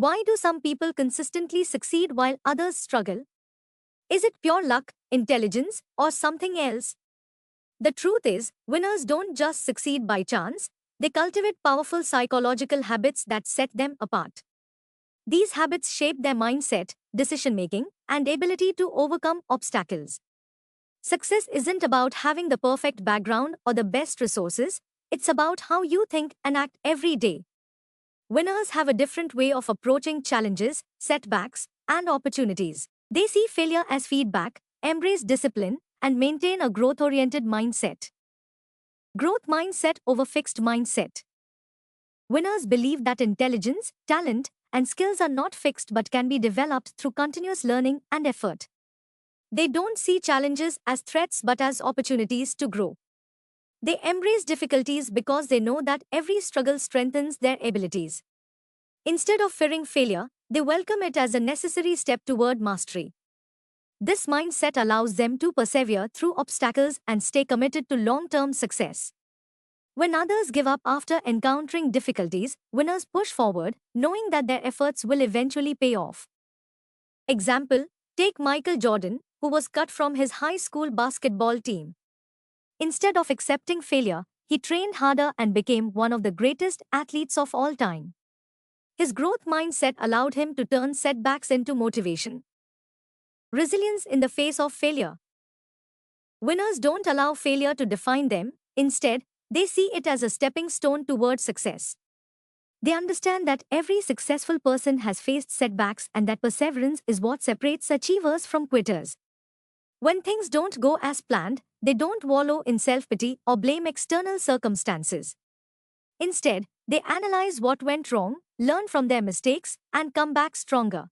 Why do some people consistently succeed while others struggle? Is it pure luck, intelligence, or something else? The truth is, winners don't just succeed by chance, they cultivate powerful psychological habits that set them apart. These habits shape their mindset, decision making, and ability to overcome obstacles. Success isn't about having the perfect background or the best resources, it's about how you think and act every day. Winners have a different way of approaching challenges, setbacks, and opportunities. They see failure as feedback, embrace discipline, and maintain a growth oriented mindset. Growth mindset over fixed mindset. Winners believe that intelligence, talent, and skills are not fixed but can be developed through continuous learning and effort. They don't see challenges as threats but as opportunities to grow. They embrace difficulties because they know that every struggle strengthens their abilities. Instead of fearing failure, they welcome it as a necessary step toward mastery. This mindset allows them to persevere through obstacles and stay committed to long-term success. When others give up after encountering difficulties, winners push forward, knowing that their efforts will eventually pay off. Example, take Michael Jordan, who was cut from his high school basketball team. Instead of accepting failure, he trained harder and became one of the greatest athletes of all time. His growth mindset allowed him to turn setbacks into motivation. Resilience in the face of failure. Winners don't allow failure to define them, instead, they see it as a stepping stone toward success. They understand that every successful person has faced setbacks and that perseverance is what separates achievers from quitters. When things don't go as planned, they don't wallow in self-pity or blame external circumstances. Instead, they analyze what went wrong, learn from their mistakes, and come back stronger.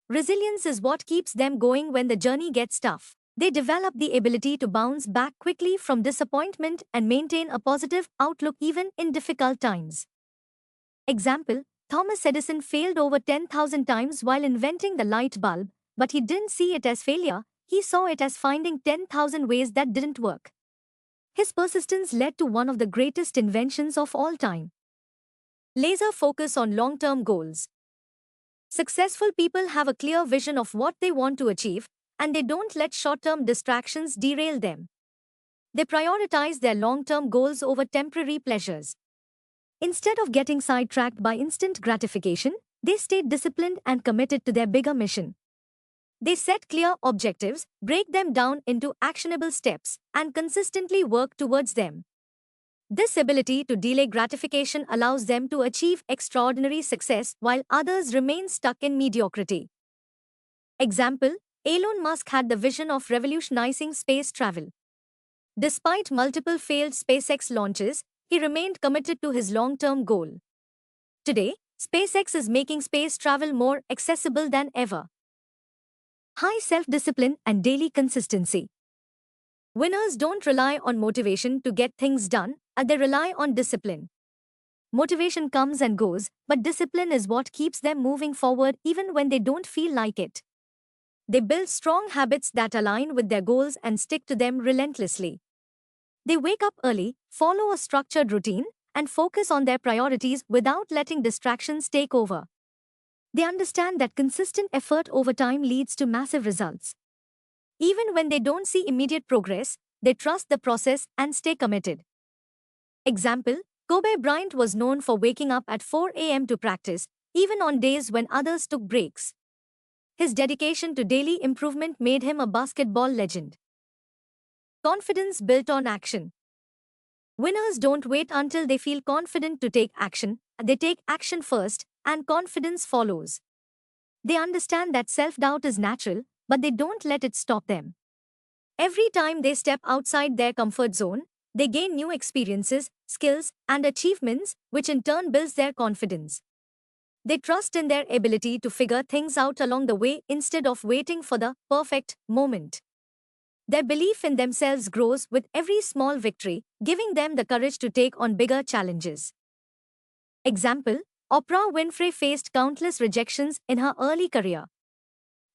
Resilience is what keeps them going when the journey gets tough. They develop the ability to bounce back quickly from disappointment and maintain a positive outlook even in difficult times. Example, Thomas Edison failed over 10,000 times while inventing the light bulb, but he didn't see it as failure, he saw it as finding 10,000 ways that didn't work. His persistence led to one of the greatest inventions of all time. Laser focus on long-term goals. Successful people have a clear vision of what they want to achieve, and they don't let short-term distractions derail them. They prioritize their long-term goals over temporary pleasures. Instead of getting sidetracked by instant gratification, they stay disciplined and committed to their bigger mission. They set clear objectives, break them down into actionable steps, and consistently work towards them. This ability to delay gratification allows them to achieve extraordinary success while others remain stuck in mediocrity. Example, Elon Musk had the vision of revolutionizing space travel. Despite multiple failed SpaceX launches, he remained committed to his long-term goal. Today, SpaceX is making space travel more accessible than ever. High self-discipline and daily consistency. Winners don't rely on motivation to get things done, they rely on discipline. Motivation comes and goes, but discipline is what keeps them moving forward even when they don't feel like it. They build strong habits that align with their goals and stick to them relentlessly. They wake up early, follow a structured routine, and focus on their priorities without letting distractions take over. They understand that consistent effort over time leads to massive results. Even when they don't see immediate progress, they trust the process and stay committed. Example, Kobe Bryant was known for waking up at 4 a.m. to practice, even on days when others took breaks. His dedication to daily improvement made him a basketball legend. Confidence built on action. Winners don't wait until they feel confident to take action, they take action first, and confidence follows. They understand that self-doubt is natural, but they don't let it stop them. Every time they step outside their comfort zone, they gain new experiences, skills, and achievements, which in turn builds their confidence. They trust in their ability to figure things out along the way instead of waiting for the perfect moment. Their belief in themselves grows with every small victory, giving them the courage to take on bigger challenges. Example, Oprah Winfrey faced countless rejections in her early career.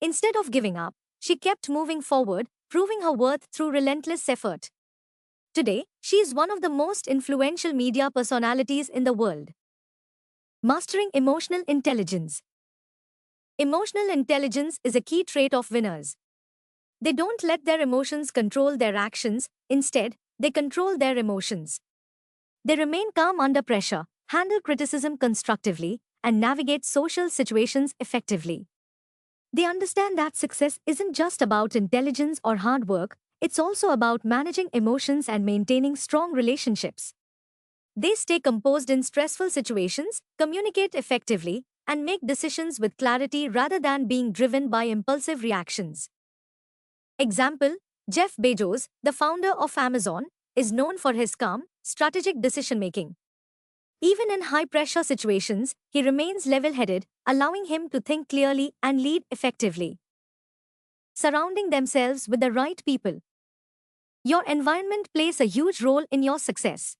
Instead of giving up, she kept moving forward, proving her worth through relentless effort. Today, she is one of the most influential media personalities in the world. Mastering emotional intelligence. Emotional intelligence is a key trait of winners. They don't let their emotions control their actions, instead, they control their emotions. They remain calm under pressure, handle criticism constructively, and navigate social situations effectively. They understand that success isn't just about intelligence or hard work, it's also about managing emotions and maintaining strong relationships. They stay composed in stressful situations, communicate effectively, and make decisions with clarity rather than being driven by impulsive reactions. Example: Jeff Bezos, the founder of Amazon, is known for his calm, strategic decision making. Even in high pressure situations, he remains level headed, allowing him to think clearly and lead effectively. Surrounding themselves with the right people. Your environment plays a huge role in your success.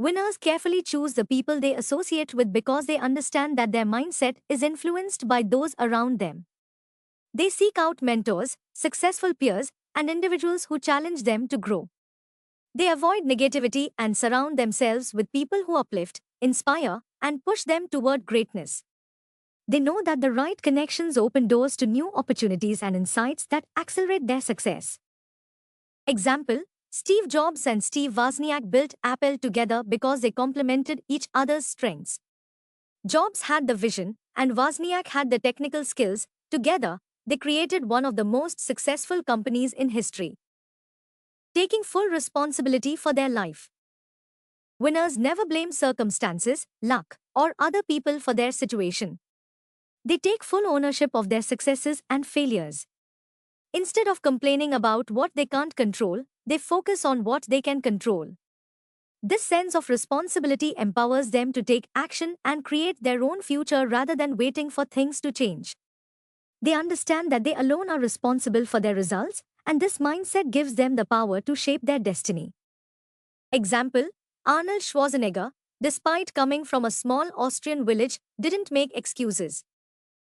Winners carefully choose the people they associate with because they understand that their mindset is influenced by those around them. They seek out mentors, successful peers, and individuals who challenge them to grow. They avoid negativity and surround themselves with people who uplift, inspire, and push them toward greatness. They know that the right connections open doors to new opportunities and insights that accelerate their success. Example: Steve Jobs and Steve Wozniak built Apple together because they complemented each other's strengths. Jobs had the vision, and Wozniak had the technical skills. Together, they created one of the most successful companies in history. Taking full responsibility for their life. Winners never blame circumstances, luck, or other people for their situation. They take full ownership of their successes and failures. Instead of complaining about what they can't control, they focus on what they can control. This sense of responsibility empowers them to take action and create their own future rather than waiting for things to change. They understand that they alone are responsible for their results, and this mindset gives them the power to shape their destiny. Example: Arnold Schwarzenegger, despite coming from a small Austrian village, didn't make excuses.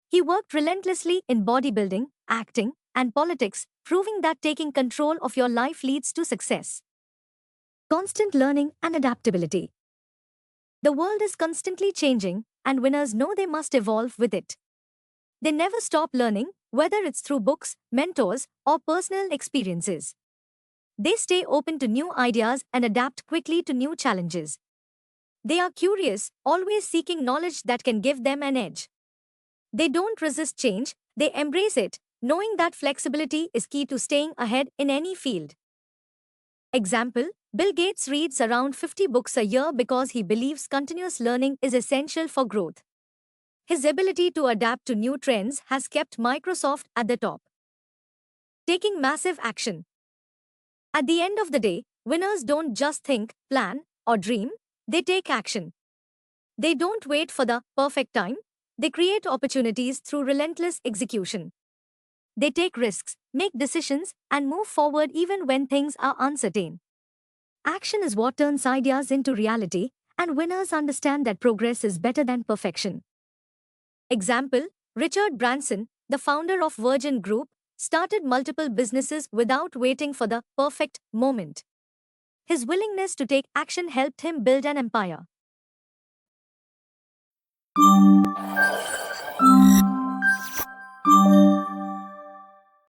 He worked relentlessly in bodybuilding, acting, and politics, proving that taking control of your life leads to success. Constant learning and adaptability. The world is constantly changing, and winners know they must evolve with it. They never stop learning, whether it's through books, mentors, or personal experiences. They stay open to new ideas and adapt quickly to new challenges. They are curious, always seeking knowledge that can give them an edge. They don't resist change, they embrace it, knowing that flexibility is key to staying ahead in any field. Example: Bill Gates reads around 50 books a year because he believes continuous learning is essential for growth. His ability to adapt to new trends has kept Microsoft at the top. Taking massive action. At the end of the day, winners don't just think, plan, or dream, they take action. They don't wait for the perfect time, they create opportunities through relentless execution. They take risks, make decisions, and move forward even when things are uncertain. Action is what turns ideas into reality, and winners understand that progress is better than perfection. Example: Richard Branson, the founder of Virgin Group, started multiple businesses without waiting for the perfect moment. His willingness to take action helped him build an empire.